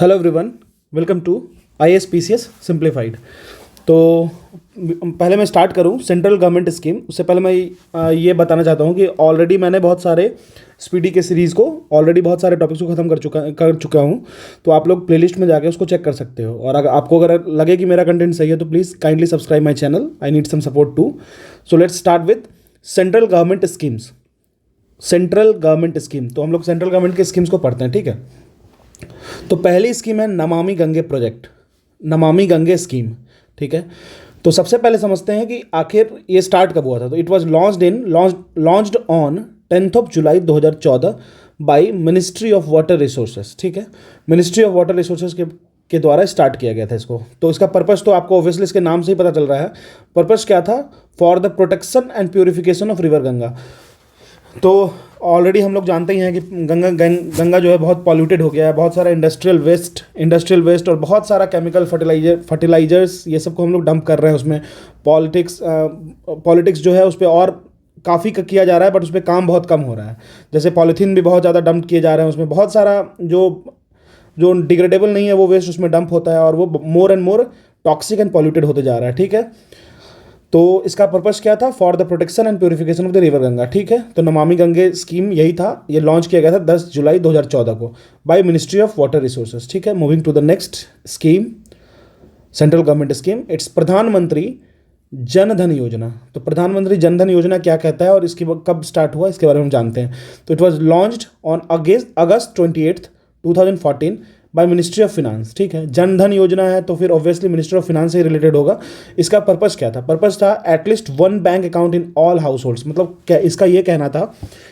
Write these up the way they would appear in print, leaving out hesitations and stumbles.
Hello everyone, welcome to ISPCS simplified. तो पहले मैं स्टार्ट करूं सेंट्रल गवर्नमेंट स्कीम, उससे पहले मैं ये बताना चाहता हूं कि ऑलरेडी मैंने बहुत सारे स्पीडी के सीरीज़ को ऑलरेडी बहुत सारे टॉपिक्स को ख़त्म कर चुका हूं। तो आप लोग प्लेलिस्ट में जाके उसको चेक कर सकते हो। और अगर लगे कि मेरा कंटेंट सही है तो please kindly subscribe my channel. I need some support too. So let's start with central government schemes. Central government scheme, तो हम लोग सेंट्रल गवर्नमेंट के स्कीम्स को पढ़ते हैं, ठीक है। तो पहली स्कीम है नमामि गंगे प्रोजेक्ट, नमामि गंगे स्कीम, ठीक है। तो सबसे पहले समझते हैं कि आखिर ये स्टार्ट कब हुआ था। तो इट वाज लॉन्च्ड ऑन 10 जुलाई 2014 bye ministry of water resources, ठीक है। मिनिस्ट्री ऑफ वाटर रिसोर्सेज के द्वारा स्टार्ट किया गया था इसको। तो इसका पर्पस तो आपको ऑब्वियसली इसके नाम से ही पता चल रहा है। पर्पस क्या था? For the protection and purification of river Ganga. तो ऑलरेडी हम लोग जानते ही हैं कि गंगा जो है बहुत पॉल्यूटेड हो गया है। बहुत सारा इंडस्ट्रियल वेस्ट और बहुत सारा केमिकल फर्टिलाइजर्स ये सब को हम लोग डंप कर रहे हैं उसमें। पॉलिटिक्स जो है उस पर और काफ़ी किया जा रहा है, बट उस पर काम बहुत कम हो रहा है। जैसे पॉलीथीन भी बहुत ज़्यादा डंप किए जा रहे हैं उसमें। बहुत सारा जो डिग्रेडेबल नहीं है वो वेस्ट उसमें डंप होता है और वो more and more toxic and polluted होते जा रहा है, ठीक है। तो इसका पर्पस क्या था? For the protection and purification of the river Ganga, ठीक है। तो नमामि गंगे स्कीम यही था। ये लॉन्च किया गया था 10 जुलाई 2014 को by ministry of water resources, ठीक है। Moving to the next scheme, central government scheme, it's Pradhan Mantri Jan धन योजना। तो प्रधानमंत्री जन धन योजना क्या कहता है और इसकी कब स्टार्ट हुआ इसके बारे में हम जानते हैं। तो it was launched on August 28, 2014 bye ministry of finance, ठीक है। जन धन योजना है तो फिर ऑब्वियसली मिनिस्ट्री ऑफ फिनांस से रिलेटेड होगा। इसका पर्पस क्या था? पर्पस था at least one bank account in all house holds. मतलब क्या इसका ये कहना था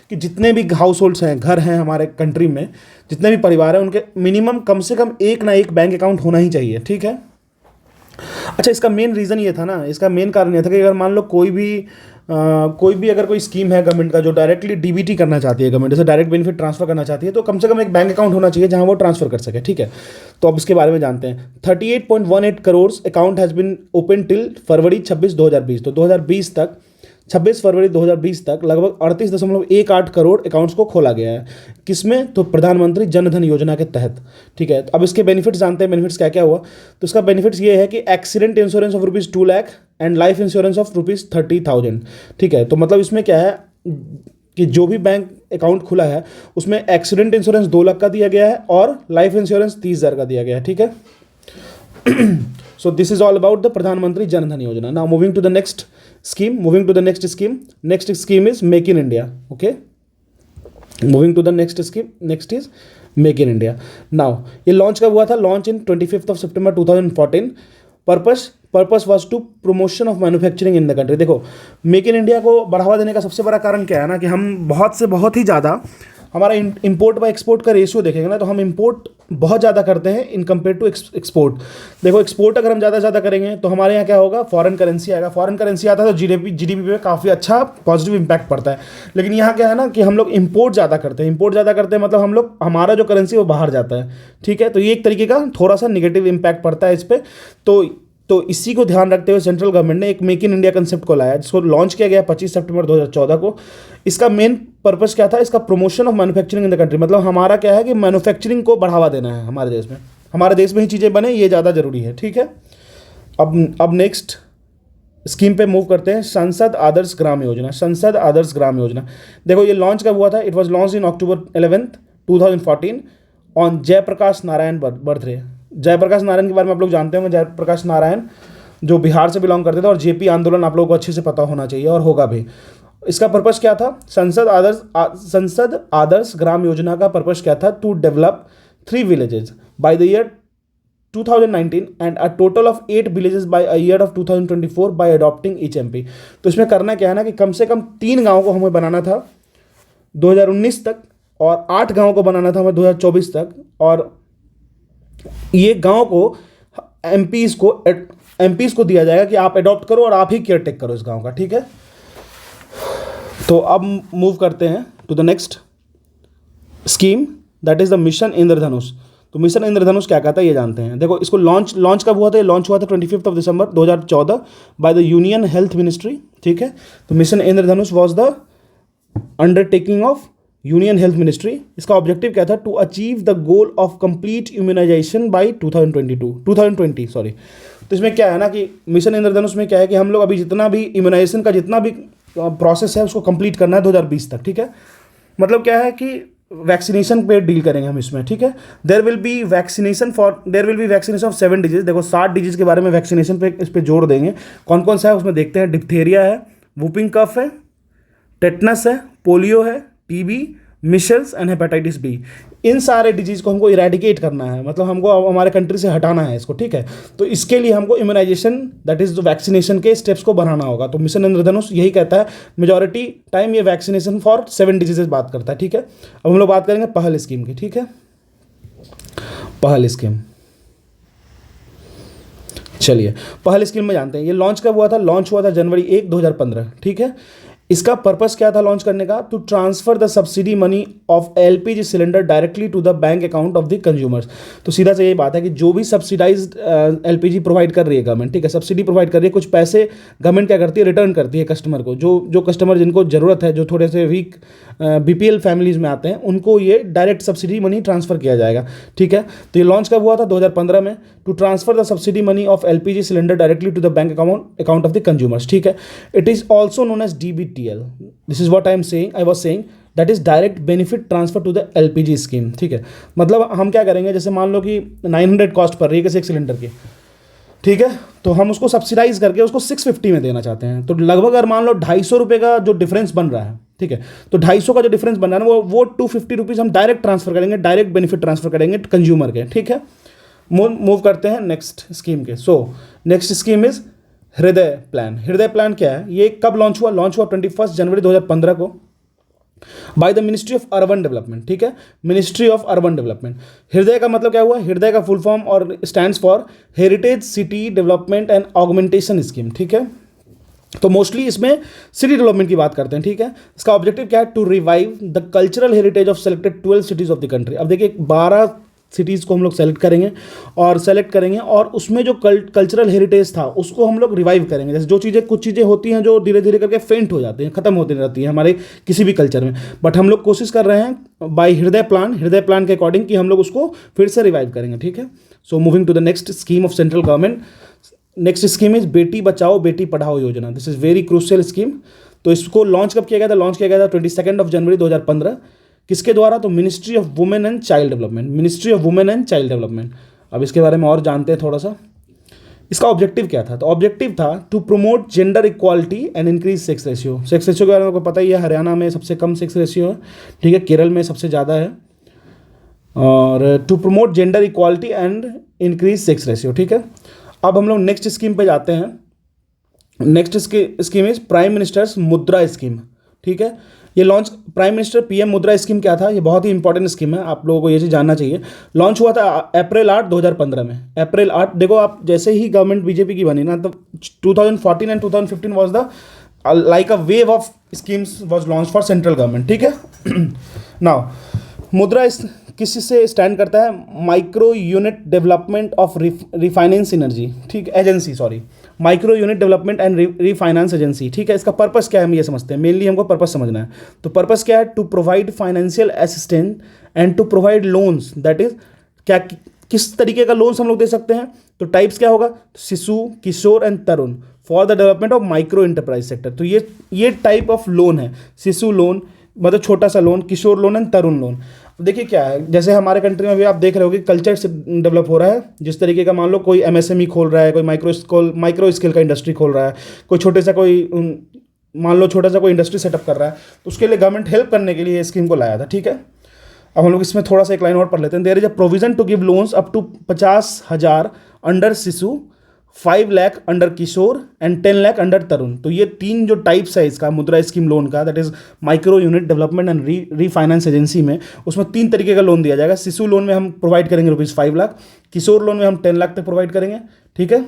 कि जितने भी हाउस होल्ड्स हैं, घर हैं हमारे कंट्री में, जितने भी परिवार हैं, उनके मिनिमम कम से कम एक ना एक बैंक अकाउंट होना ही चाहिए, ठीक है। अच्छा, इसका मेन रीज़न ये था ना, इसका मेन कारण ये था कि अगर मान लो कोई भी अगर कोई स्कीम है गवर्नमेंट का जो डायरेक्टली डीबीटी करना चाहती है, गवर्नमेंट जैसे डायरेक्ट बेनिफिट ट्रांसफर करना चाहती है, तो कम से कम एक बैंक अकाउंट होना चाहिए जहां वो ट्रांसफर कर सके, ठीक है। तो अब इसके बारे में जानते हैं। 38.18 crore account has been open till February 26, 2020। तो 2020 तक 26 फरवरी 2020 तक लगभग 38.18 करोड़ अकाउंट्स को खोला गया है। किसमें? तो प्रधानमंत्री जन धन योजना के तहत, ठीक है। तो अब इसके बेनिफिट्स जानते हैं। बेनिफिट्स क्या क्या हुआ? तो इसका बेनिफिट्स ये है कि accident insurance of ₹2 lakh and life insurance of ₹30,000, ठीक है। तो मतलब इसमें क्या है कि जो भी बैंक अकाउंट खुला है उसमें एक्सीडेंट इंश्योरेंस 2 लाख का दिया गया है और लाइफ इंश्योरेंस 30,000 का दिया गया है, ठीक है। So this is all about the प्रधानमंत्री जन धन योजना. Now moving to the next scheme. Next scheme is Make in India. Okay. Moving to the next scheme. Next is Make in India. Now ये लॉन्च कब हुआ था? Launch in 25 September 2014. Purpose was to promotion of manufacturing in the country. देखो, make in India को बढ़ावा देने का सबसे बड़ा कारण क्या है ना, कि हम बहुत ही ज़्यादा हमारा इंपोर्ट बाय एक्सपोर्ट का रेशियो देखेंगे ना, तो हम इंपोर्ट बहुत ज़्यादा करते हैं इन कंपेयर टू एक्सपोर्ट। देखो, एक्सपोर्ट अगर हम ज़्यादा करेंगे तो हमारे यहाँ क्या होगा? फॉरेन करेंसी आएगा। फॉरेन करेंसी आता है तो जीडीपी पे काफ़ी अच्छा पॉजिटिव इंपैक्ट पड़ता है। लेकिन यहाँ क्या है ना कि हम लोग इंपोर्ट ज़्यादा करते हैं, मतलब हमारा जो करेंसी वो बाहर जाता है, ठीक है। तो ये एक तरीके का थोड़ा सा निगेटिव इंपैक्ट पड़ता है इस पर। तो इसी को ध्यान रखते हुए सेंट्रल गवर्नमेंट ने एक मेक इन इंडिया कंसेप्ट को लाया, जिसको लॉन्च किया गया 25 सितंबर 2014 को। इसका मेन पर्पस क्या था? इसका promotion of manufacturing in the country. मतलब हमारा क्या है कि मैन्युफैक्चरिंग को बढ़ावा देना है हमारे देश में ही चीज़ें बने, ये ज़्यादा जरूरी है, ठीक है। अब नेक्स्ट स्कीम पे मूव करते हैं, संसद आदर्श ग्राम योजना। देखो, ये लॉन्च कब हुआ था? It was launch in October 11, 2014 on Jayaprakash Narayan birthday. Jayaprakash Narayan के बारे में आप लोग जानते होंगे। जयप्रकाश नारायण जो बिहार से बिलोंग करते थे, और जेपी आंदोलन आप लोगों को अच्छे से पता होना चाहिए और होगा भी। इसका पर्पस क्या था? संसद आदर्श ग्राम योजना का पर्पस क्या था? To develop 3 villages by the year 2019 and a total of 8 villages by a year of 2024 by adopting HMP। तो इसमें करना क्या है ना कि कम से कम 3 गाँव को हमें बनाना था 2019 तक, और 8 गाँव को बनाना था हमें 2024 तक, और ये गांव को एमपीज को दिया जाएगा कि आप अडॉप्ट करो और आप ही केयर टेक करो इस गांव का, ठीक है। तो अब मूव करते हैं to the next scheme, that is the mission Indradhanush. तो मिशन इंद्रधनुष क्या कहता है ये जानते हैं। देखो, इसको लॉन्च कब हुआ था? ये लॉन्च हुआ था 25 December 2014 by the union health ministry, ठीक है। तो mission Indradhanush was the undertaking of union health ministry. इसका ऑब्जेक्टिव क्या था? To achieve the goal of complete immunisation by 2020 sorry. तो इसमें क्या है ना कि मिशन इंद्रधनुष में क्या है कि हम लोग अभी जितना भी इम्यूनाइजेशन का जितना भी प्रोसेस है उसको कंप्लीट करना है 2020 तक, ठीक है। मतलब क्या है कि वैक्सीनेशन पे डील करेंगे हम इसमें, ठीक है। There will be vaccination of 7 disease. देखो 7 डिजीज के बारे में वैक्सीनेशन पे इस पे जोड़ देंगे। कौन कौन सा है उसमें देखते हैं। डिप्थेरिया है, वुपिंग कफ है, टेटनस है, पोलियो है, टीबी, मिशल्स एंड हेपेटाइटिस बी। इन सारे डिजीज़ को हमको इरेडिकेट करना है, मतलब हमको हमारे कंट्री से हटाना है इसको, ठीक है। तो इसके लिए हमको इम्यूनाइजेशन दैट इज जो वैक्सीनेशन के स्टेप्स को बढ़ाना होगा। तो मिशन इंद्रधनुष यही कहता है। मेजॉरिटी टाइम ये वैक्सीनेशन फॉर 7 डिजीजेज बात करता है, ठीक है। अब हम लोग बात करेंगे पहल स्कीम की, ठीक है। पहल स्कीम, चलिए पहल स्कीम में जानते हैं ये लॉन्च कब हुआ था। लॉन्च हुआ था जनवरी 1, 2015, ठीक है। इसका पर्पस क्या था लॉन्च करने का? To transfer the subsidy money of LPG cylinder directly to the bank account of the consumers. तो सीधा से यही बात है कि जो भी सब्सिडाइज्ड एलपीजी प्रोवाइड कर रही है गवर्नमेंट, ठीक है, सब्सिडी प्रोवाइड कर रही है, कुछ पैसे गवर्नमेंट क्या करती है, रिटर्न करती है कस्टमर को। जो कस्टमर जिनको ज़रूरत है, जो थोड़े से वीक बीपीएल फैमिलीज में आते हैं, उनको ये डायरेक्ट सब्सिडी मनी ट्रांसफर किया जाएगा, ठीक है। तो ये लॉन्च कब हुआ था? 2015 में। To transfer the subsidy money of LPG cylinder directly to the bank account of the consumers, ठीक है। It is also known as DBTL। This is what I was saying, that is direct benefit transfer to the LPG scheme, ठीक है। मतलब हम क्या करेंगे, जैसे मान लो कि 900 कॉस्ट पड़ रही है किसी एक सिलेंडर की, ठीक है, तो हम उसको सब्सिडाइज करके उसको 650 में देना चाहते हैं। तो लगभग अगर मान लो 250 रुपये का जो डिफरेंस बन रहा है, ठीक है, तो 250 का जो डिफरेंस बन रहा है ना, वो 250 रुपीज़ हम डायरेक्ट ट्रांसफर करेंगे, डायरेक्ट बेनिफिट ट्रांसफर करेंगे कंज्यूमर के, ठीक है। मूव करते हैं नेक्स्ट स्कीम के। सो नेक्स्ट स्कीम इज हृदय प्लान। हृदय प्लान क्या है? ये कब लॉन्च हुआ? लॉन्च हुआ 21 जनवरी 2015 को by the ministry of urban development, ठीक है, मिनिस्ट्री ऑफ अर्बन डेवलपमेंट। हृदय का मतलब क्या हुआ? हृदय का फुल फॉर्म और stands for heritage city development and augmentation scheme, ठीक है। तो मोस्टली इसमें सिटी डेवलपमेंट की बात करते हैं, ठीक है। इसका ऑब्जेक्टिव क्या है? To revive the cultural heritage of selected 12 cities of the country. अब देखिए 12 सिटीज़ को हम लोग सेलेक्ट करेंगे और उसमें जो कल्चरल हेरिटेज था उसको हम लोग रिवाइव करेंगे। जैसे जो कुछ चीज़ें होती हैं जो धीरे धीरे करके फेंट हो जाती हैं, खत्म होती रहती हैं हमारे किसी भी कल्चर में, बट हम लोग कोशिश कर रहे हैं बाय हृदय प्लान के अकॉर्डिंग कि हम लोग उसको फिर से रिवाइव करेंगे, ठीक है। So moving to the next scheme of central government. Next scheme is Beti Bachao Beti Padhao Yojana. This is very crucial scheme. तो इसको लॉन्च कब किया गया था? लॉन्च किया गया था 22 जनवरी 2015। किसके द्वारा? तो ministry of women and child development. अब इसके बारे में और जानते हैं थोड़ा सा। इसका ऑब्जेक्टिव क्या था? तो ऑब्जेक्टिव था to promote gender equality and increase sex ratio. Sex ratio के बारे में आपको पता ही है, हरियाणा में सबसे कम सेक्स रेशियो है, ठीक है, केरल में सबसे ज़्यादा है। और to promote gender equality and increase sex ratio, ठीक है। अब हम लोग नेक्स्ट स्कीम पे जाते हैं। Next scheme is prime ministers मुद्रा स्कीम, ठीक है। ये लॉन्च प्राइम मिनिस्टर पीएम मुद्रा स्कीम क्या था? ये बहुत ही इंपॉर्टेंट स्कीम है, आप लोगों को ये चीज़ जानना चाहिए। लॉन्च हुआ था अप्रैल 8, 2015 में। अप्रैल 8, देखो आप जैसे ही गवर्नमेंट बीजेपी की बनी ना, तो 2014 and 2015 was the like a wave of schemes was launch for central government, ठीक है। नाउ मुद्रा किसी से स्टैंड करता है? Micro unit development of refinance energy, ठीक, agency, sorry, micro unit development and refinance agency, ठीक है। इसका पर्पस क्या है हम ये समझते हैं, मेनली हमको पर्पस समझना है। तो पर्पस क्या है? To provide financial assistance and to provide loans, that is क्या, किस तरीके का लोन्स हम लोग दे सकते हैं? तो टाइप्स क्या होगा? Shishu, Kishor and Tarun for the development of micro enterprise sector. तो ये टाइप ऑफ लोन है। शिशु लोन मतलब छोटा सा loan, Kishore loan and Tarun loan. देखिए क्या है, जैसे हमारे कंट्री में भी आप देख रहे हो कि कल्चर से डेवलप हो रहा है। जिस तरीके का मान लो कोई MSME खोल रहा है, कोई माइक्रो स्केल का इंडस्ट्री खोल रहा है, कोई मान लो छोटा सा कोई इंडस्ट्री सेटअप कर रहा है, तो उसके लिए गवर्नमेंट हेल्प करने के लिए ये स्कीम को लाया था, ठीक है। अब हम लोग इसमें थोड़ा सा एक लाइन और पढ़ लेते हैं। There is a provision to give loans up to 50,000 under Shishu, 5 lakh under Kishor and 10 lakh under Tarun. तो ये 3 जो टाइप्स है इसका मुद्रा स्कीम लोन का, that is micro unit development and refinance agency में, उसमें 3 तरीके का लोन दिया जाएगा। शिशु लोन में हम प्रोवाइड करेंगे ₹5 लाख, किशोर लोन में हम 10 लाख तक प्रोवाइड करेंगे, ठीक है।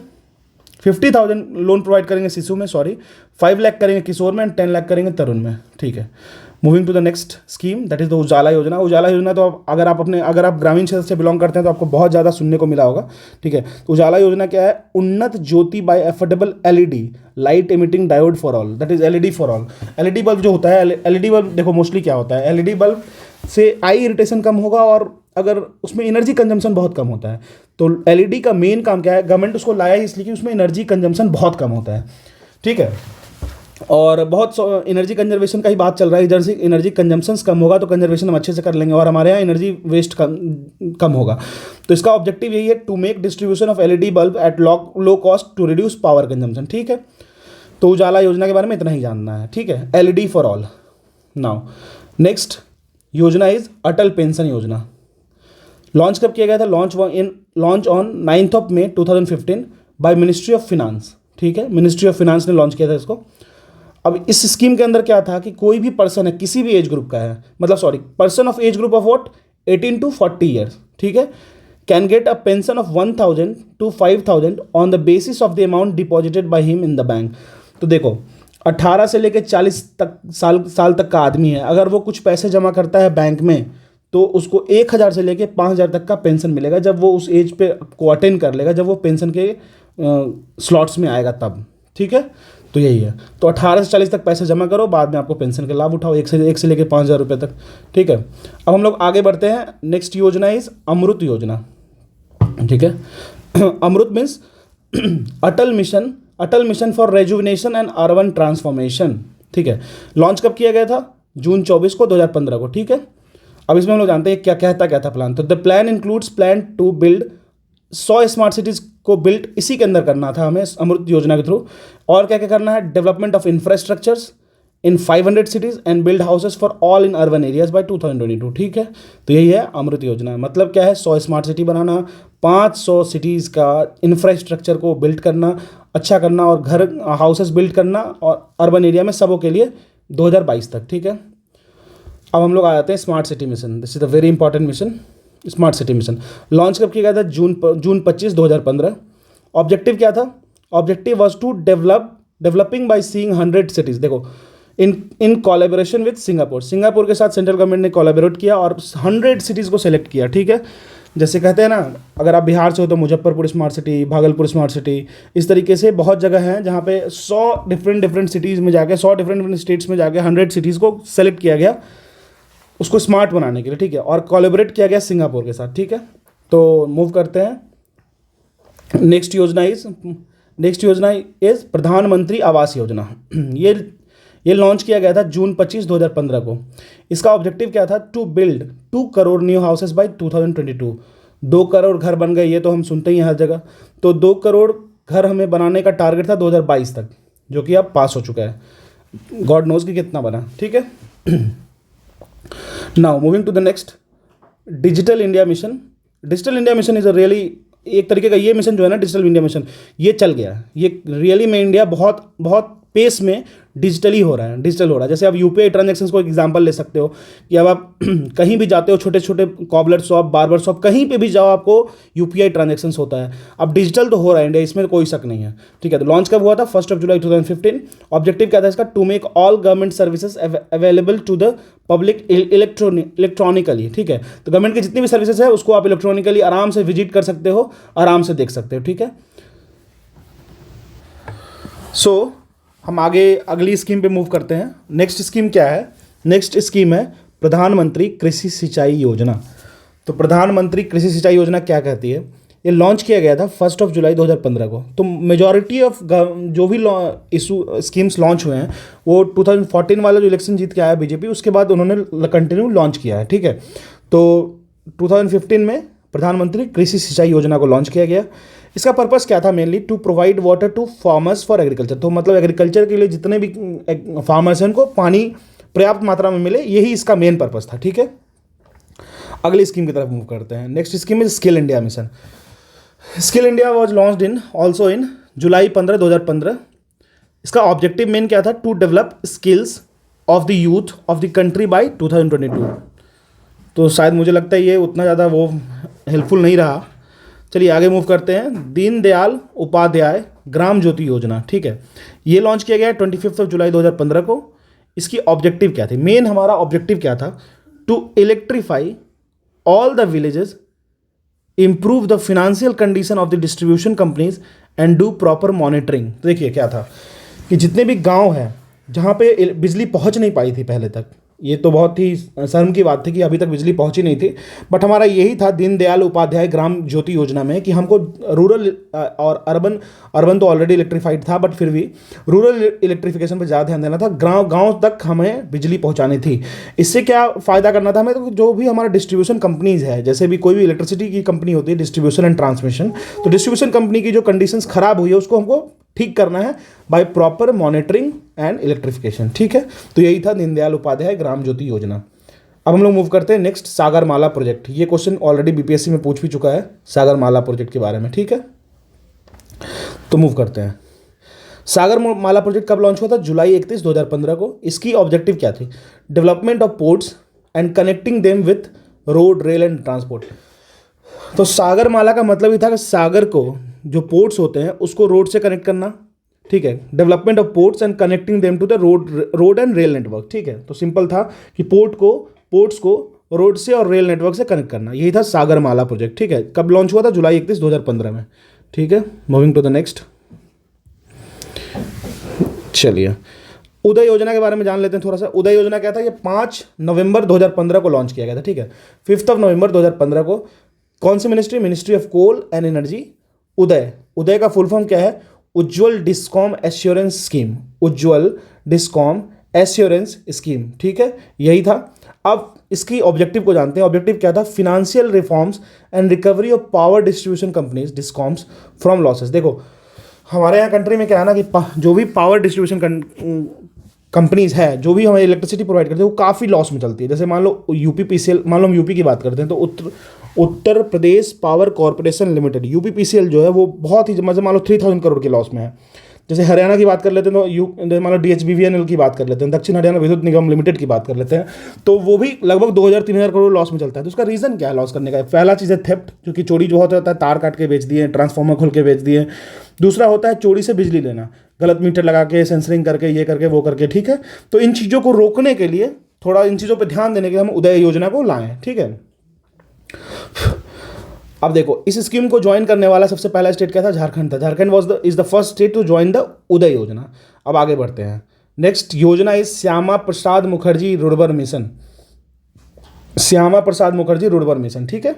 50,000 लोन प्रोवाइड करेंगे शिशु में, 5 लाख करेंगे किशोर में एंड 10 लाख करेंगे तरुण में, ठीक है। Moving to the next scheme that is the Ujala Yojana. Ujala योजना तो अगर आप ग्रामीण क्षेत्र से बिलोंग करते हैं तो आपको बहुत ज़्यादा सुनने को मिला होगा, ठीक है। तो उजाला योजना क्या है? Unnat Jyoti by affordable LED, light emitting diode for all, that is LED for all. LED bulb जो होता है, एलईडी बल्ब देखो मोस्टली क्या होता है, एलईडी बल्ब से आई इरिटेशन कम होगा और अगर उसमें एनर्जी कंजम्पशन बहुत कम होता है। तो एलईडी का मेन काम क्या है? गवर्नमेंट उसको लाया ही इसलिए कि उसमें एनर्जी कंजम्पशन बहुत कम होता है, ठीक है। और बहुत एनर्जी कंजर्वेशन का ही बात चल रहा है, इधर से एनर्जी कंजम्पशन कम होगा तो कंजर्वेशन हम अच्छे से कर लेंगे और हमारे यहाँ एनर्जी वेस्ट कम होगा। तो इसका ऑब्जेक्टिव यही है, to make distribution of LED bulb at low cost to reduce power consumption, ठीक है। तो उजाला योजना के बारे में इतना ही जानना है, ठीक है। LED for all. Now next yojana is Atal pension Yojana. Launch कब किया गया था? Launch on 9 May 2015 by ministry of finance, ठीक है। मिनिस्ट्री ऑफ फिनांस ने लॉन्च किया था इसको। अब इस स्कीम के अंदर क्या था कि कोई भी पर्सन है, किसी भी एज ग्रुप का है, मतलब sorry, person of as group of what 18 to 40 years, ठीक है, can get a pension of 1000 to 5000 on the basis of the amount deposited by him in the bank. तो देखो 18 से लेकर 40 तक साल तक का आदमी है, अगर वो कुछ पैसे जमा करता है बैंक में तो उसको 1000 से लेकर 5000 तक का पेंशन मिलेगा जब वो उस एज पे को अटेंड कर लेगा, जब वो पेंशन के स्लॉट्स में आएगा तब, ठीक है। तो यही है। तो 18 से 40 तक पैसे जमा करो, बाद में आपको पेंशन के लाभ उठाओ, एक से लेकर 5000 रुपये तक, ठीक है। अब हम लोग आगे बढ़ते हैं। नेक्स्ट योजना इज अमृत योजना, ठीक है। Amrut means Atal mission for rejuvenation and urban transformation, ठीक है। लॉन्च कब किया गया था? जून 24 को 2015 को, ठीक है। अब इसमें हम लोग जानते हैं क्या था प्लान। तो the plan includes plan to build 100 smart cities को बिल्ड इसी के अंदर करना था हमें अमृत योजना के थ्रू। और क्या क्या करना है? Development of infrastructures in 500 cities and build houses for all in urban areas by 2022, ठीक है। तो यही है अमृत योजना। मतलब क्या है? 100 स्मार्ट सिटी बनाना, 500 सिटीज़ का इंफ्रास्ट्रक्चर को बिल्ड करना, अच्छा करना और घर हाउसेस बिल्ड करना और अर्बन एरिया में सबों के लिए 2022 तक, ठीक है। अब हम लोग आ जाते हैं smart city mission. This is the very important mission, smart city mission. Launch कब किया गया था? जून 25, 2015। ऑब्जेक्टिव क्या था? Objective was to developing by seeing 100 cities. देखो इन कोलैबोरेशन विद सिंगापुर के साथ सेंट्रल गवर्नमेंट ने कोलैबोरेट किया और 100 सिटीज़ को सेलेक्ट किया, ठीक है। जैसे कहते हैं ना, अगर आप बिहार से हो तो Muzaffarpur smart city, Bhagalpur smart city, इस तरीके से बहुत जगह हैं जहाँ पे 100 डिफरेंट सिटीज़ में जाके, 100 डिफरेंट स्टेट्स में जाके 100 सिटीज़ को सेलेक्ट किया गया उसको स्मार्ट बनाने के लिए, ठीक है। और कोलैबोरेट किया गया सिंगापुर के साथ, ठीक है। तो मूव करते हैं। नेक्स्ट योजना इज प्रधानमंत्री आवास योजना। ये लॉन्च किया गया था जून 25, 2015 को। इसका ऑब्जेक्टिव क्या था? To build 2 crore new houses bye 2022। 2 crore घर बन गए, ये तो हम सुनते ही हैं हर जगह। तो 2 करोड़ घर हमें बनाने का टारगेट था 2022 तक, जो कि अब पास हो चुका है। गॉड नोज कि कितना बना, ठीक है। Now moving to the next, digital India mission. Digital India mission is a really, एक तरीके का ये मिशन जो है ना, डिजिटल इंडिया मिशन, ये चल गया। ये रियली में इंडिया बहुत बहुत पेस में डिजिटल हो रहा है। जैसे आप यूपीआई ट्रांजैक्शंस को एग्जांपल ले सकते हो कि अब आप कहीं भी जाते हो, छोटे छोटे कॉबलर शॉप, बार्बर शॉप, कहीं पे भी जाओ आपको यूपीआई ट्रांजैक्शंस होता है। अब डिजिटल तो हो रहा है इंडिया, इसमें कोई शक नहीं है, ठीक है। तो लॉन्च कब हुआ था? 1 जुलाई 2015। ऑब्जेक्टिव क्या था इसका? To make all government services available to the public electronically, ठीक है। तो गवर्नमेंट की जितनी भी सर्विसेज है उसको आप इलेक्ट्रॉनिकली आराम से विजिट कर सकते हो, आराम से देख सकते हो, ठीक है। सो हम आगे अगली स्कीम पे मूव करते हैं। नेक्स्ट स्कीम क्या है? नेक्स्ट स्कीम है प्रधानमंत्री कृषि सिंचाई योजना। तो प्रधानमंत्री कृषि सिंचाई योजना क्या कहती है? ये लॉन्च किया गया था 1 जुलाई 2015 को। तो मेजॉरिटी ऑफ जो भी स्कीम्स लॉन्च हुए हैं वो 2014 वाला जो इलेक्शन जीत के आया बीजेपी, उसके बाद उन्होंने कंटिन्यू लॉन्च किया है, ठीक है। तो 2015 में प्रधानमंत्री कृषि सिंचाई योजना को लॉन्च किया गया। इसका पर्पस क्या था? Mainly to provide water to farmers for agriculture. तो मतलब एग्रीकल्चर के लिए जितने भी फार्मर्स हैं उनको पानी पर्याप्त मात्रा में मिले, यही इसका मेन पर्पस था, ठीक है। अगली स्कीम की तरफ मूव करते हैं। Next scheme is skill India mission. Skill India was launched in July 15, 2015। इसका ऑब्जेक्टिव मेन क्या था? To develop skills of the youth of the country by 2022। तो शायद मुझे लगता है ये उतना ज़्यादा वो हेल्पफुल नहीं रहा। चलिए आगे मूव करते हैं। दीनदयाल उपाध्याय ग्राम ज्योति योजना, ठीक है। ये लॉन्च किया गया 25 जुलाई 2015 को। इसकी ऑब्जेक्टिव क्या थी, मेन हमारा ऑब्जेक्टिव क्या था, to electrify all the villages, improve the financial condition of the distribution companies and do proper monitoring। तो देखिए क्या था कि जितने भी गांव हैं जहां पे बिजली पहुंच नहीं पाई थी पहले तक, ये तो बहुत ही शर्म की बात थी कि अभी तक बिजली पहुंची नहीं थी, बट हमारा यही था दीनदयाल उपाध्याय ग्राम ज्योति योजना में कि हमको रूरल और अर्बन, अर्बन तो ऑलरेडी इलेक्ट्रीफाइड था बट फिर भी रूरल इलेक्ट्रिफिकेशन पर ज़्यादा ध्यान देना था, गाँव गाँव तक हमें बिजली पहुँचानी थी। इससे क्या फ़ायदा करना था हमें, तो जो भी हमारा डिस्ट्रीब्यूशन कंपनीज़ है, जैसे भी कोई भी इलेक्ट्रिसिटी की कंपनी होती है डिस्ट्रीब्यूशन एंड ट्रांसमिशन, तो डिस्ट्रीब्यूशन कंपनी की जो कंडीशंस खराब हुई है उसको हमको ठीक करना है by proper monitoring and electrification. ठीक है, तो यही था दीनदयाल उपाध्याय ग्राम ज्योति योजना। अब हम लोग मूव करते हैं नेक्स्ट, सागरमाला प्रोजेक्ट। ये क्वेश्चन ऑलरेडी बीपीएससी में पूछ भी चुका है सागरमाला प्रोजेक्ट के बारे में। ठीक है, तो मूव करते हैं। सागरमाला प्रोजेक्ट कब लॉन्च हुआ था, जुलाई 31, 2015 को। इसकी ऑब्जेक्टिव क्या थी, development of ports and connecting them with road, rail and transport. तो सागरमाला का मतलब ही था कि सागर को, जो पोर्ट्स होते हैं उसको रोड से कनेक्ट करना। ठीक है, development of ports and connecting them to the road and rail network. ठीक है, तो सिंपल था कि पोर्ट्स को रोड से और रेल नेटवर्क से कनेक्ट करना, यही था सागरमाला प्रोजेक्ट। ठीक है, कब लॉन्च हुआ था, जुलाई 31, 2015 में। ठीक है, मूविंग टू द नेक्स्ट। चलिए उदय योजना के बारे में जान लेते हैं थोड़ा सा। उदय योजना क्या था, ये 5 नवंबर 2015 को लॉन्च किया गया था। ठीक है, 5 नवंबर 2015 को। कौन सी ministry, ministry of coal and energy. UDAY का फुल फॉर्म क्या है, Ujjwal DISCOM assurance scheme, Ujjwal DISCOM assurance scheme. ठीक है, यही था। अब इसकी ऑब्जेक्टिव को जानते हैं। ऑब्जेक्टिव क्या था, financial reforms and recovery of power distribution companies discoms from losses. देखो हमारे यहाँ कंट्री में क्या है ना कि जो भी पावर डिस्ट्रीब्यूशन कंपनीज है, जो भी हमें इलेक्ट्रिसिटी प्रोवाइड करती है, वो काफ़ी लॉस में चलती है। जैसे मान लो यूपीपीसीएल, मान लो हम यूपी की बात करते हैं तो Uttar Pradesh power corporation limited, UPPCL जो है वो बहुत ही, मतलब मान लो 3000 करोड़ के लॉस में है। जैसे हरियाणा की बात कर लेते हैं तो मान लो डीएचबीवीएनएल की बात कर लेते हैं, दक्षिण हरियाणा विद्युत निगम लिमिटेड की बात कर लेते हैं, तो वो भी लगभग 2000-3000 करोड़ लॉस में चलता है। तो उसका रीज़न क्या है लॉस करने का, पहला चीज़ है थेफ्ट, क्योंकि चोरी जो होता है, तार काट के बेच दिए, ट्रांसफार्मर खोल के बेच दिए। दूसरा होता है चोरी से बिजली लेना, गलत मीटर लगा के, सेंसरिंग करके, ये करके वो करके। ठीक है, तो इन चीज़ों को रोकने के लिए, थोड़ा इन चीज़ों पर ध्यान देने के लिए हम उदय योजना को लाएँ। ठीक है, अब देखो इस स्कीम को ज्वाइन करने वाला सबसे पहला स्टेट क्या था, झारखंड था। Jharkhand is the first state to join the UDAY Yojana. अब आगे बढ़ते हैं। Next yojana is Shyama Prasad Mukherjee rurban mission, Shyama Prasad Mukherjee rurban mission. ठीक है,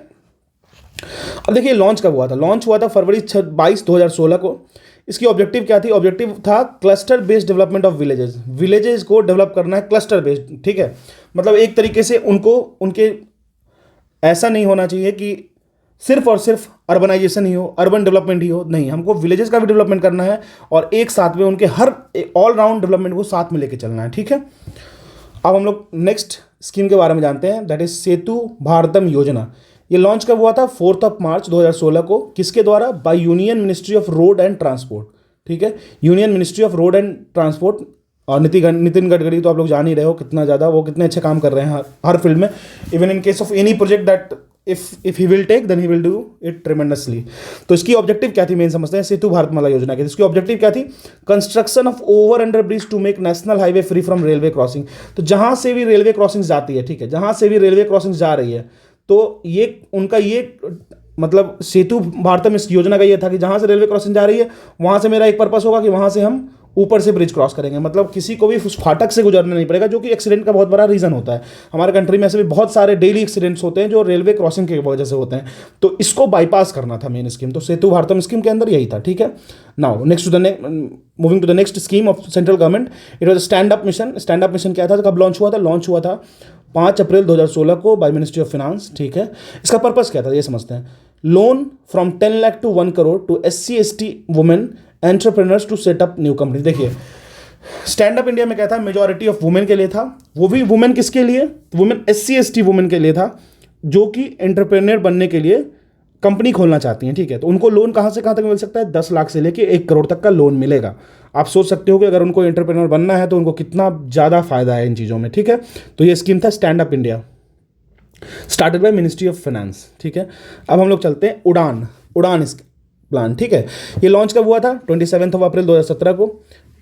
अब देखिए लॉन्च कब हुआ था, लॉन्च हुआ था फरवरी 22, 2016 को। इसकी ऑब्जेक्टिव क्या थी, ऑब्जेक्टिव था cluster based development of villages को डेवलप करना है क्लस्टर बेस्ड। ठीक है, मतलब एक तरीके से उनके ऐसा नहीं होना चाहिए कि सिर्फ और सिर्फ अर्बनाइजेशन ही हो, अर्बन डेवलपमेंट ही हो, नहीं, हमको विलेजेस का भी डेवलपमेंट करना है और एक साथ में उनके हर ऑल राउंड डेवलपमेंट को साथ में लेके चलना है। ठीक है, अब हम लोग नेक्स्ट स्कीम के बारे में जानते हैं, दैट इज सेतु भारतम योजना। ये लॉन्च कब हुआ था, 4 मार्च 2016 को। किसके द्वारा, by union ministry of road and transport. ठीक है, union ministry of road and transport. और नितिन गडकरी तो आप लोग जान ही रहे हो कितना ज़्यादा, वो कितने अच्छे काम कर रहे हैं हर फील्ड में, even in case of any project that if he will take then he will do it tremendously। तो इसकी ऑब्जेक्टिव क्या थी, मेन समझते हैं सेतु भारतमाला योजना की। इसकी ऑब्जेक्टिव क्या थी, construction of over under bridge to make national highway free from railway crossing. तो जहां से भी रेलवे क्रॉसिंग जाती है, ठीक है, जहां से भी रेलवे क्रॉसिंग जा रही है, तो ये उनका ये मतलब सेतु भारतम इस योजना का ये था कि जहां से रेलवे क्रॉसिंग जा रही है वहां से मेरा एक पर्पस होगा कि वहां से हम ऊपर से ब्रिज क्रॉस करेंगे, मतलब किसी को भी उस फाटक से गुजरना नहीं पड़ेगा, जो कि एक्सीडेंट का बहुत बड़ा रीज़न होता है। हमारे कंट्री में ऐसे भी बहुत सारे डेली एक्सीडेंट्स होते हैं जो रेलवे क्रॉसिंग की वजह से होते हैं, तो इसको बाईपास करना था मेन स्कीम। तो सेतु भारतम स्कीम के अंदर यही था। ठीक है, now moving to the next scheme of central government, it was stand up mission. Stand up mission क्या था, कब लॉन्च हुआ था, लॉन्च हुआ था 5 अप्रैल 2016 को बाय मिनिस्ट्री ऑफ फाइनेंस। ठीक है, इसका पर्पस क्या था ये समझते हैं। Loan from 10 lakh to 1 crore to SC/ST women entrepreneurs to set up new company. देखिए स्टैंड अप इंडिया में क्या था, मेजॉरिटी ऑफ वुमेन के लिए था, वो भी वुमेन किसके लिए, वुमेन SC/ST वुमेन के लिए था, जो कि एंटरप्रेन्योर बनने के लिए कंपनी खोलना चाहती हैं। ठीक है, तो उनको लोन कहाँ से कहाँ तक मिल सकता है, 10 लाख से लेके 1 करोड़ तक का लोन मिलेगा। आप सोच सकते हो कि अगर उनको एंटरप्रेन्योर बनना है तो उनको कितना ज़्यादा फायदा है इन चीज़ों में। ठीक है, तो ये स्कीम था stand up India, started by ministry of finance. ठीक है, अब हम लोग चलते हैं उड़ान इस प्लान। ठीक है, ये लॉन्च कब हुआ था, 27 अप्रैल 2017 को।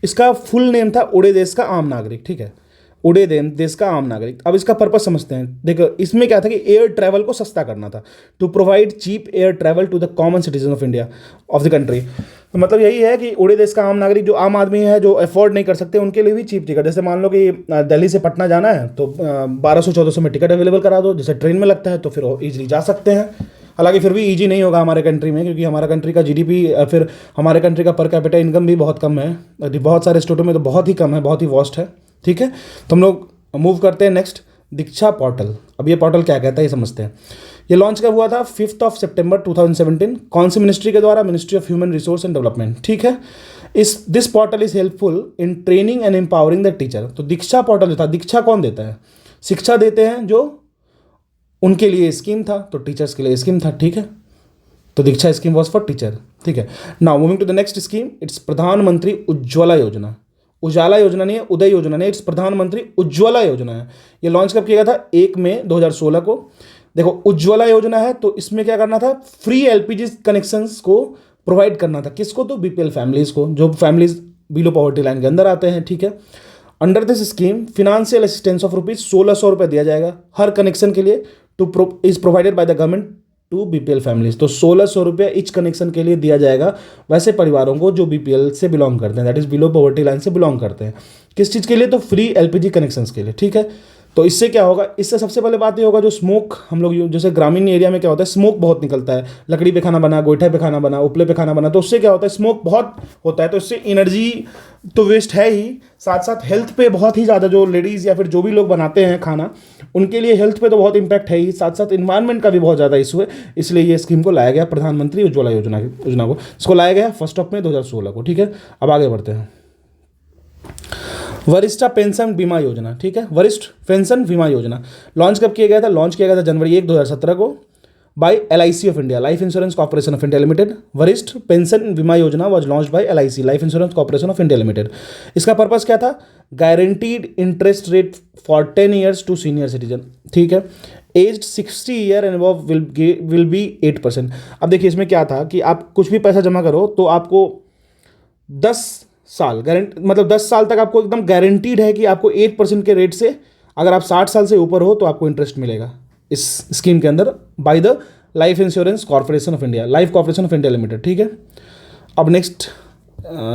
इसका फुल नेम था उड़े देश का आम नागरिक। ठीक है, उड़े देश का आम नागरिक। अब इसका पर्पस समझते हैं। देखो इसमें क्या था कि एयर ट्रैवल को सस्ता करना था, to provide cheap air travel to the common citizen of India of the country. तो मतलब यही है कि उड़े देश का आम नागरिक, जो आम आदमी है, जो अफोर्ड नहीं कर सकते, उनके लिए भी चीप टिकट। जैसे मान लो कि दिल्ली से पटना जाना है तो 1200-1400 में टिकट अवेलेबल करा दो, जैसे ट्रेन में लगता है, तो फिर ईजिली जा सकते हैं। हालांकि फिर भी ईजी नहीं होगा हमारे कंट्री में, क्योंकि हमारा कंट्री का जीडीपी, फिर हमारे कंट्री का पर कैपिटा इनकम भी बहुत कम है, बहुत सारे स्टेटों में तो बहुत ही कम है, बहुत ही वॉस्ट है। ठीक है, तो हम लोग मूव करते हैं नेक्स्ट, दीक्षा पोर्टल। अब ये पोर्टल क्या कहता है ये समझते हैं। ये लॉन्च कब हुआ था? 5 सितंबर 2017। कौन सी मिनिस्ट्री के द्वारा? Ministry of human resource and development. ठीक है, this portal is helpful in training and empowering the teacher. तो दीक्षा पोर्टल था, दीक्षा कौन देता है? शिक्षा देते हैं जो, उनके लिए स्कीम था, तो टीचर्स के लिए स्कीम था। ठीक है, तो Diksha scheme was for teacher. ठीक है, now moving to the next scheme, it's Pradhan Mantri Ujjwala योजना। उजाला योजना नहीं है, उदय योजना नहीं, इट्स प्रधानमंत्री उज्ज्वला योजना है। ये लॉन्च कब किया गया था? 1 मई 2016 को। देखो उज्ज्वला योजना है, तो इसमें क्या करना था? फ्री एलपीजी कनेक्शंस को प्रोवाइड करना था। किसको? तो बीपीएल फैमिलीज को, जो फैमिलीज बिलो पॉवर्टी लाइन के अंदर आते हैं। ठीक है, under this scheme financial assistance of rupees 1600 रुपये दिया जाएगा हर कनेक्शन के लिए, is provided by the government to BPL families. तो 1600 रुपये इच कनेक्शन के लिए दिया जाएगा वैसे परिवारों को जो बीपीएल से बिलोंग करते हैं, that is below poverty line से बिलोंग करते हैं। किस चीज़ के लिए? तो फ्री एलपीजी कनेक्शंस के लिए। ठीक है, तो इससे क्या होगा? इससे सबसे पहले बात ये होगा, जो स्मोक हम लोग जैसे ग्रामीण एरिया में क्या होता है, स्मोक बहुत निकलता है, लकड़ी पे खाना बना, गोईठे पे खाना बना, उपले पे खाना बना, तो उससे क्या होता है? स्मोक बहुत होता है, तो इससे एनर्जी तो वेस्ट है ही, साथ साथ हेल्थ पे बहुत ही ज़्यादा, जो लेडीज़ या फिर जो भी लोग बनाते हैं खाना, उनके लिए हेल्थ पे तो बहुत इंपैक्ट है ही, साथ साथ इन्वायरमेंट का भी बहुत ज़्यादा इशू है। इसलिए ये स्कीम को लाया गया, प्रधानमंत्री उज्ज्वला योजना को, इसको लाया गया 1 मई 2016 को। ठीक है, अब आगे बढ़ते हैं। वरिष्ठ पेंशन बीमा योजना। ठीक है, वरिष्ठ पेंशन बीमा योजना लॉन्च कब किया गया था? लॉन्च किया गया था जनवरी 1, 2017 को by LIC of India, life insurance corporation of India limited. Varishtha pension Bima Yojana was launch by LIC, life insurance corporation of India limited. इसका पर्पस क्या था? Guaranteed interest rate for 10 years to senior citizen. ठीक है, age 60 year and above will be 8%। अब देखिए इसमें क्या था कि आप कुछ भी पैसा जमा करो तो आपको 10 साल मतलब 10 साल तक आपको एकदम गारंटीड है कि आपको 8% के रेट से, अगर आप 60 साल से ऊपर हो तो आपको इंटरेस्ट मिलेगा इस स्कीम के अंदर, by the life insurance corporation of India, life corporation of India limited. ठीक है, अब नेक्स्ट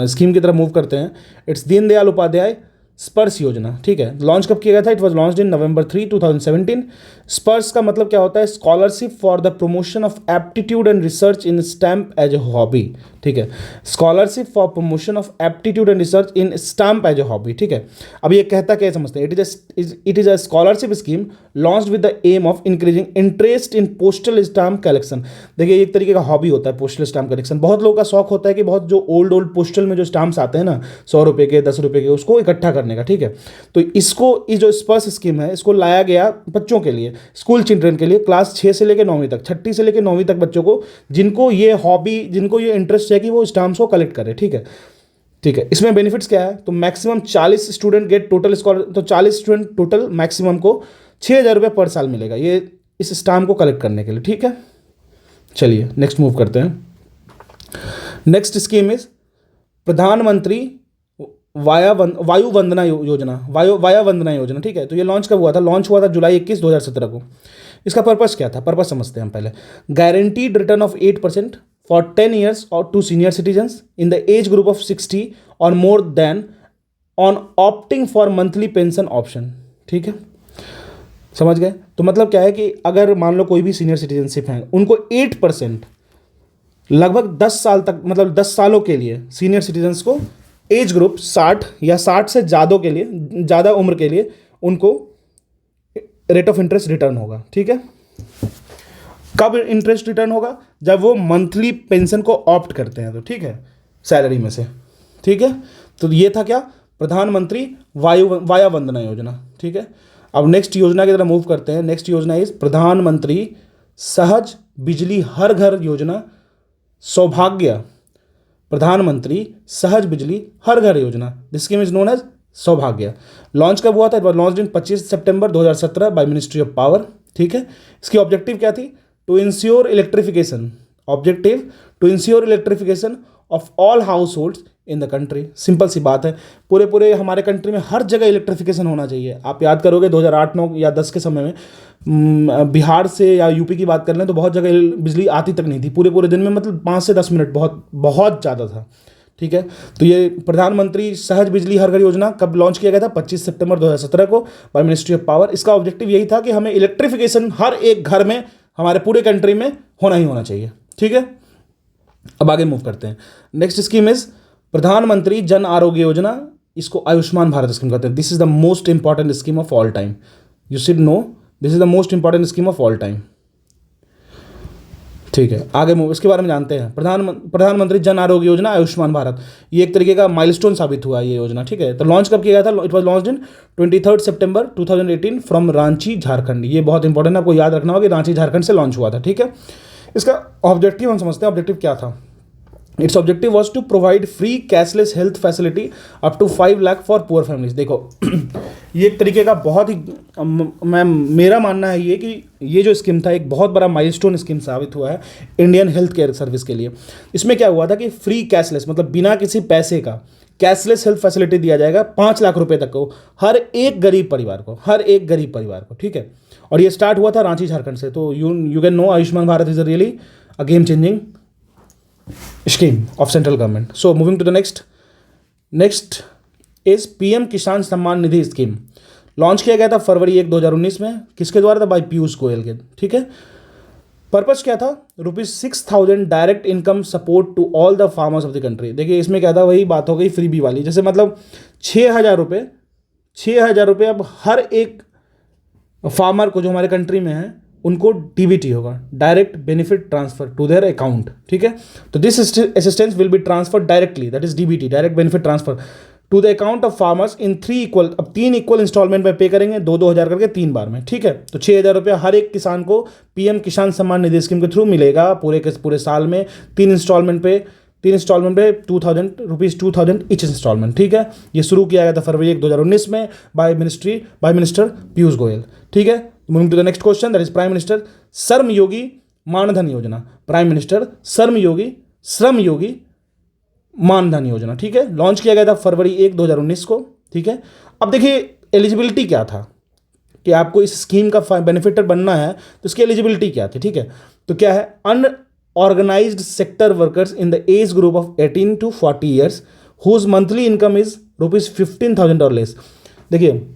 स्कीम की तरफ मूव करते हैं। इट्स दीनदयाल उपाध्याय स्पर्श योजना। ठीक है, लॉन्च कब किया गया था? It was launch in November 3, 2017। Sparsh का मतलब क्या होता है? Scholarship for the promotion of aptitude and research in stamp as a hobby. ठीक है, scholarship for promotion of aptitude and research in stamp as a hobby. ठीक है, अब ये कहता क्या समझते हैं? It is a scholarship scheme launch with the aim of increasing interest in postal stamp collection. देखिए एक तरीके का हॉबी होता है पोस्टल स्टाम्प कलेक्शन। बहुत लोगों का शौक होता है कि बहुत जो ओल्ड पोस्टल में जो स्टाम्प्स आते हैं ना, 100 रुपये के, 10 रुपये के, उसको इकट्ठा करने का। ठीक है, तो इसको, ये जो स्पर्श स्कीम है, इसको लाया गया बच्चों के लिए, स्कूल चिल्ड्रन के लिए, क्लास 6 से लेकर 9वीं तक, 6ठी से लेकर 9वीं तक बच्चों को, जिनको ये हॉबी, जिनको ये इंटरेस्ट है कि वो स्टाम्प्स को कलेक्ट करें। ठीक है, ठीक है, इसमें बेनिफिट्स क्या है? तो maximum 40 student get total scholar, तो 40 स्टूडेंट टोटल मैक्सिमम को 6,000 रुपये पर साल मिलेगा ये इस स्टाम्प को कलेक्ट करने के लिए। ठीक है, चलिए नेक्स्ट मूव करते हैं। नेक्स्ट स्कीम इज प्रधानमंत्री वायु वंदना योजना, वाया वंदना योजना। ठीक है, तो ये लॉन्च कब हुआ था? लॉन्च हुआ था जुलाई 21, 2017 को। इसका पर्पस क्या था? पर्पस समझते हैं हम पहले। Guaranteed return of 8% for 10 years और to senior citizens in the age group of 60 और more than on opting for monthly pension option. ठीक है, समझ गए? तो मतलब क्या है कि अगर मान लो कोई भी सीनियर सिटीजनशिप है, उनको 8% लगभग 10 साल तक, मतलब 10 सालों के लिए सीनियर सिटीजन्स को, एज ग्रुप 60 या 60 से ज़्यादा के लिए, ज़्यादा उम्र के लिए, उनको रेट ऑफ इंटरेस्ट रिटर्न होगा। ठीक है, कब इंटरेस्ट रिटर्न होगा? जब वो मंथली पेंशन को ऑप्ट करते हैं तो। ठीक है, सैलरी में से। ठीक है, तो ये था क्या? प्रधानमंत्री वाया वंदना योजना। ठीक है, अब नेक्स्ट योजना की तरफ मूव करते हैं। नेक्स्ट योजना इज प्रधानमंत्री सहज बिजली हर घर योजना सौभाग्य। प्रधानमंत्री सहज बिजली Har Ghar Yojana, this scheme is known as Saubhagya. Launch कब हुआ था? It was launched in 25 September 2017 by ministry of power. ठीक है, इसकी ऑब्जेक्टिव क्या थी? To insure electrification, objective to insure electrification of all house holds the कंट्री। सिंपल सी बात है, पूरे हमारे कंट्री में हर जगह इलेक्ट्रिफिकेशन होना चाहिए। आप याद करोगे 2008-9 या 10 के समय में बिहार से या यूपी की बात कर लें तो बहुत जगह बिजली आती तक नहीं थी, पूरे दिन में, मतलब 5 से 10 मिनट बहुत बहुत ज़्यादा था। ठीक है, तो ये प्रधानमंत्री सहज बिजली हर घर योजना कब लॉन्च किया गया था? 25 सितंबर 2017 को बाय मिनिस्ट्री ऑफ पावर। इसका ऑब्जेक्टिव यही था कि हमें इलेक्ट्रिफिकेशन हर एक घर में हमारे पूरे कंट्री में होना ही होना चाहिए। ठीक है, अब आगे मूव करते हैं। नेक्स्ट स्कीम इज प्रधानमंत्री जन आरोग्य योजना। इसको आयुष्मान भारत स्कीम कहते हैं। This is the most important scheme of all time. You should know this is the most important scheme of all time. ठीक है, आगे मूव, इसके बारे में जानते हैं। प्रधानमंत्री जन आरोग्य योजना आयुष्मान भारत, ये एक तरीके का माइलस्टोन साबित हुआ ये योजना। ठीक है, तो लॉन्च कब किया गया था? It was launched in 23 September 2018 from Ranchi Jharkhand. ये बहुत इंपॉर्टेंट है, आपको याद रखना होगा कि रांची झारखंड से लॉन्च हुआ था। ठीक है, इसका ऑब्जेक्टिव हम समझते हैं। ऑब्जेक्टिव क्या था? Its objective was to provide free cashless health facility up to 5 lakh for poor families. देखो ये एक तरीके का बहुत ही मेरा मानना है ये कि ये जो स्कीम था एक बहुत बड़ा माइलस्टोन स्कीम साबित हुआ है इंडियन हेल्थ केयर सर्विस के लिए। इसमें क्या हुआ था कि फ्री कैशलेस, मतलब बिना किसी पैसे का कैशलेस हेल्थ फैसिलिटी दिया जाएगा 5 लाख रुपए तक को हर एक गरीब परिवार को। ठीक है, और ये स्टार्ट हुआ था रांची झारखंड से। तो you can know Ayushman Bharat is really a game changing scheme of central government. So moving to the next is PM किसान सम्मान निधि स्कीम। लॉन्च किया गया था फरवरी 1, 2019 में। किसके द्वारा था? बाय पीयूष गोयल के। ठीक है, पर्पस क्या था? ₹6,000 direct income support to all the farmers of the country. देखिए इसमें क्या था, वही बात हो गई फ्रीबी वाली। जैसे मतलब 6,000 रुपये अब हर एक फार्मर को जो हमारे कंट्री में है उनको डीबीटी होगा, direct benefit transfer to their account. ठीक है, तो this assistance will be transfer directly, that is DBT, direct benefit transfer to the account of farmers in 3 equal, अब 3 इक्वल इंस्टॉलमेंट में पे करेंगे, 2-2 हज़ार करके 3 बार में। ठीक है, तो 6,000 रुपया हर एक किसान को पीएम किसान सम्मान निधि स्कीम के थ्रू मिलेगा पूरे साल में 3 इंस्टॉलमेंट पे 2,000 ईच इंस्टॉलमेंट। ठीक है, ये शुरू किया गया था फरवरी 1, 2019 में बाय मिनिस्टर पीयूष गोयल। ठीक है, moving to the next question, that is prime minister Shram Yogi मानधन योजना। प्राइम मिनिस्टर श्रम योगी मानधन योजना। ठीक है, लॉन्च किया गया था फरवरी 1, 2019 को। ठीक है, अब देखिए एलिजिबिलिटी क्या था कि आपको इस स्कीम का बेनिफिटर बनना है तो इसकी एलिजिबिलिटी क्या थी? ठीक है, तो क्या है? Unorganised sector workers in the age group of 18 to 40 years whose monthly income is ₹15,000 और लेस। देखिए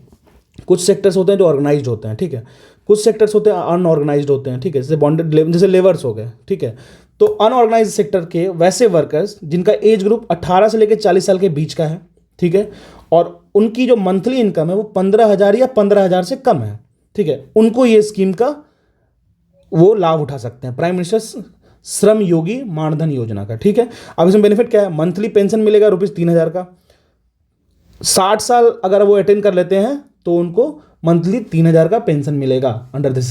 कुछ सेक्टर्स होते हैं जो ऑर्गेनाइज्ड होते हैं। ठीक है, कुछ सेक्टर्स होते हैं अनऑर्गेनाइज्ड होते हैं। ठीक है, जैसे बॉन्डेड, जैसे लेबर्स हो गए। ठीक है, तो अनऑर्गेनाइज सेक्टर के वैसे वर्कर्स जिनका एज ग्रुप 18 से लेकर 40 साल के बीच का है। ठीक है, और उनकी जो मंथली इनकम है वो 15,000 या 15,000 से कम है। ठीक है, उनको ये स्कीम का वो लाभ उठा सकते हैं, प्राइम मिनिस्टर श्रम योगी मानधन योजना का। ठीक है, अब इसमें बेनिफिट क्या है? मंथली पेंशन मिलेगा ₹3,000 का। 60 साल अगर वो अटेंड कर लेते हैं तो उनको मंथली 3,000 का पेंशन मिलेगा under this.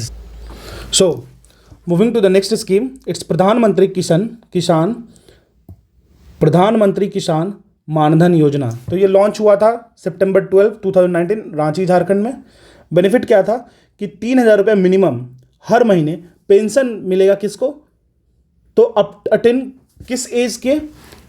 So moving to the next scheme, it's Pradhan Mantri Kisan मानधन योजना। तो ये लॉन्च हुआ था सितंबर 12, 2019 रांची झारखंड में। बेनिफिट क्या था कि 3,000 रुपये मिनिमम हर महीने पेंशन मिलेगा। किसको? तो अब अटेंड किस एज के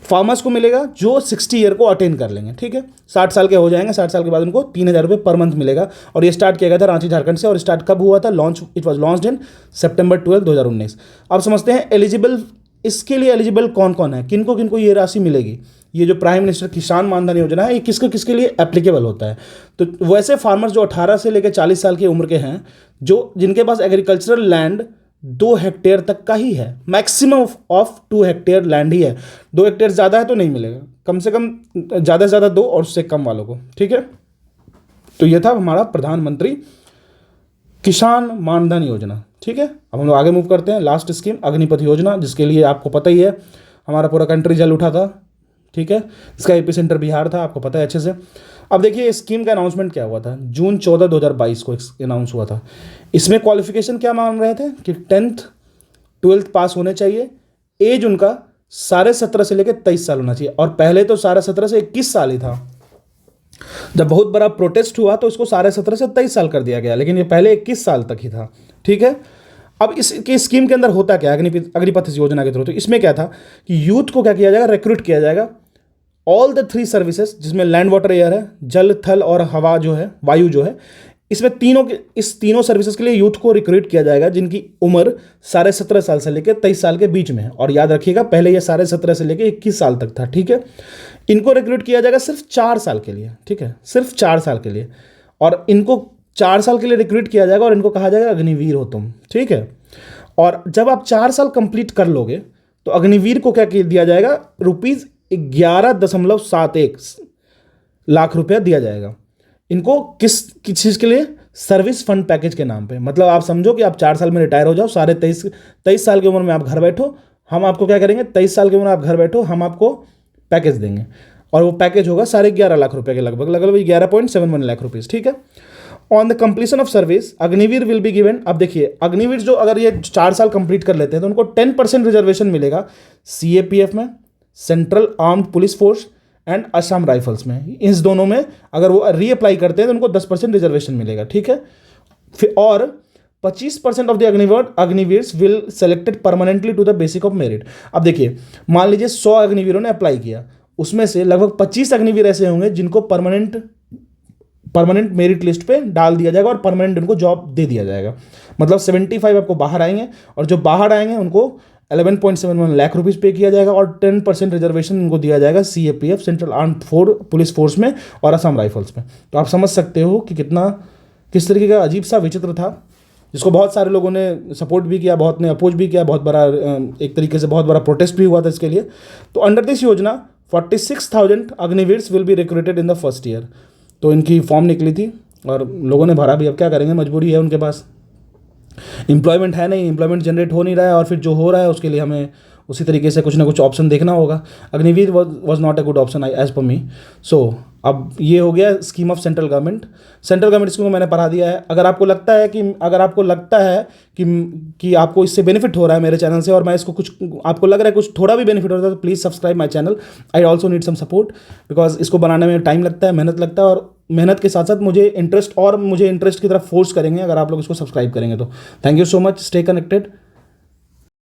फार्मर्स को मिलेगा? जो 60 ईयर को अटेंड कर लेंगे। ठीक है, 60 साल के हो जाएंगे, 60 साल के बाद उनको 3,000 रुपये पर मंथ मिलेगा। और ये स्टार्ट किया गया था रांची झारखंड से। और स्टार्ट कब हुआ था? इट वॉज लॉन्च्ड इन सितंबर 12, 2019। अब समझते हैं एलिजिबल, इसके लिए एलिजिबल कौन कौन है, किनको किनको ये राशि मिलेगी। ये जो प्राइम मिनिस्टर किसान मानधन योजना है ये किसके लिए एप्लीकेबल होता है? तो वैसे फार्मर्स जो 18 से लेकर 40 साल की उम्र के हैं, जो जिनके पास एग्रीकल्चरल लैंड 2 हेक्टेयर तक का ही है, मैक्सिमम ऑफ 2 हेक्टेयर लैंड ही है। 2 हेक्टेयर ज़्यादा है तो नहीं मिलेगा, कम से कम ज़्यादा से ज़्यादा 2 और उससे कम वालों को। ठीक है, तो यह था हमारा प्रधानमंत्री किसान मानधन योजना। ठीक है, अब हम लोग आगे मूव करते हैं। लास्ट स्कीम अग्निपथ योजना, जिसके लिए आपको पता ही है हमारा पूरा कंट्री जल उठा था। ठीक है, इसका एपी सेंटर बिहार था, आपको पता है अच्छे से। अब देखिए इस स्कीम का अनाउंसमेंट क्या हुआ था, जून 14, 2022 को अनाउंस हुआ था। इसमें क्वालिफिकेशन क्या मान रहे थे कि 10th 12th पास होने चाहिए, एज उनका 17.5 से लेकर 23 साल होना चाहिए। और पहले तो 17.5 से 21 साल ही था। जब बहुत बड़ा प्रोटेस्ट हुआ तो इसको 17.5 से 23 साल कर दिया गया, लेकिन ये पहले 21 साल तक ही था। ठीक है, अब इसकी स्कीम के अंदर होता क्या, अग्निपथ योजना के थ्रू, तो इसमें क्या था कि यूथ को क्या किया जाएगा, रिक्रूट किया जाएगा ऑल द 3 सर्विसेज, जिसमें लैंड वाटर एयर है, जल थल और हवा जो है, वायु जो है, इसमें इस तीनों सर्विसेज के लिए यूथ को रिक्रूट किया जाएगा जिनकी उम्र 17.5 साल से लेकर 23 साल के बीच में है। और याद रखिएगा पहले ये 17.5 से लेकर 21 साल तक था, ठीक है। इनको रिक्रूट किया जाएगा सिर्फ 4 साल के लिए, ठीक है, सिर्फ 4 साल के लिए। और इनको 4 साल के लिए रिक्रूट किया जाएगा और इनको कहा जाएगा अग्निवीर हो तुम, ठीक है। और जब आप 4 साल कंप्लीट कर लोगे तो अग्निवीर को क्या दिया जाएगा, ₹11.71 लाख रुपया दिया जाएगा इनको। किस चीज़ के लिए, सर्विस फंड पैकेज के नाम पे। मतलब आप समझो कि आप 4 साल में रिटायर हो जाओ, साढ़े 23 साल की उम्र में आप घर बैठो, हम आपको क्या करेंगे, 23 साल की उम्र आप घर बैठो, हम आपको पैकेज देंगे। और वो पैकेज होगा 11.5 लाख रुपए के लगभग 11.71 लाख रुपीज़, ठीक है। On the completion of service Agniveer will be given. अब देखिए अग्निवीर जो अगर ये 4 साल कंप्लीट कर लेते हैं तो उनको 10% रिजर्वेशन मिलेगा CAPF में, central armed police force and Assam rifles में। इस दोनों में अगर वो रीअप्लाई करते हैं तो उनको 10% रिजर्वेशन मिलेगा, ठीक है। फिर और 25% of the Agniveers will selected permanently to the basic of merit. अब देखिए मान लीजिए 100 अग्निवीरों ने अप्लाई किया, उसमें से लगभग 25 अग्निवीर ऐसे होंगे जिनको परमानेंट मेरिट लिस्ट पे डाल दिया जाएगा और परमानेंट उनको जॉब दे दिया जाएगा। मतलब 75 आपको बाहर आएंगे और जो बाहर आएंगे उनको 11.71 लाख रुपीज़ पे किया जाएगा और 10% रिजर्वेशन उनको दिया जाएगा CAPF, central armed police force में और असम राइफल्स में। तो आप समझ सकते हो कि किस तरीके का अजीब सा विचित्र था, जिसको बहुत सारे लोगों ने सपोर्ट भी किया, बहुत ने अपोज भी किया, बहुत बड़ा एक तरीके से बहुत बड़ा प्रोटेस्ट भी हुआ था इसके लिए। तो under this yojana 46,000 Agniveers will be recruited in the first year. तो इनकी फॉर्म निकली थी और लोगों ने भरा भी। अब क्या करेंगे, मजबूरी है उनके पास, एम्प्लॉयमेंट है नहीं, एम्प्लॉयमेंट जनरेट हो नहीं रहा है और फिर जो हो रहा है उसके लिए हमें उसी तरीके से कुछ ना कुछ ऑप्शन देखना होगा। Agniveer was not a good option as per me. So अब ये हो गया scheme of central government scheme को मैंने पढ़ा दिया है। अगर आपको लगता है कि आपको इससे बेनिफिट हो रहा है मेरे चैनल से और मैं इसको कुछ आपको लग रहा है कुछ थोड़ा भी बेनिफिट हो रहा है तो please subscribe my channel. I also need some support because इसको बनाने में टाइम लगता है, मेहनत लगता है और मेहनत के साथ साथ मुझे इंटरेस्ट की तरफ फोर्स करेंगे अगर आप लोग इसको सब्सक्राइब करेंगे तो। Thank you so much, stay connected.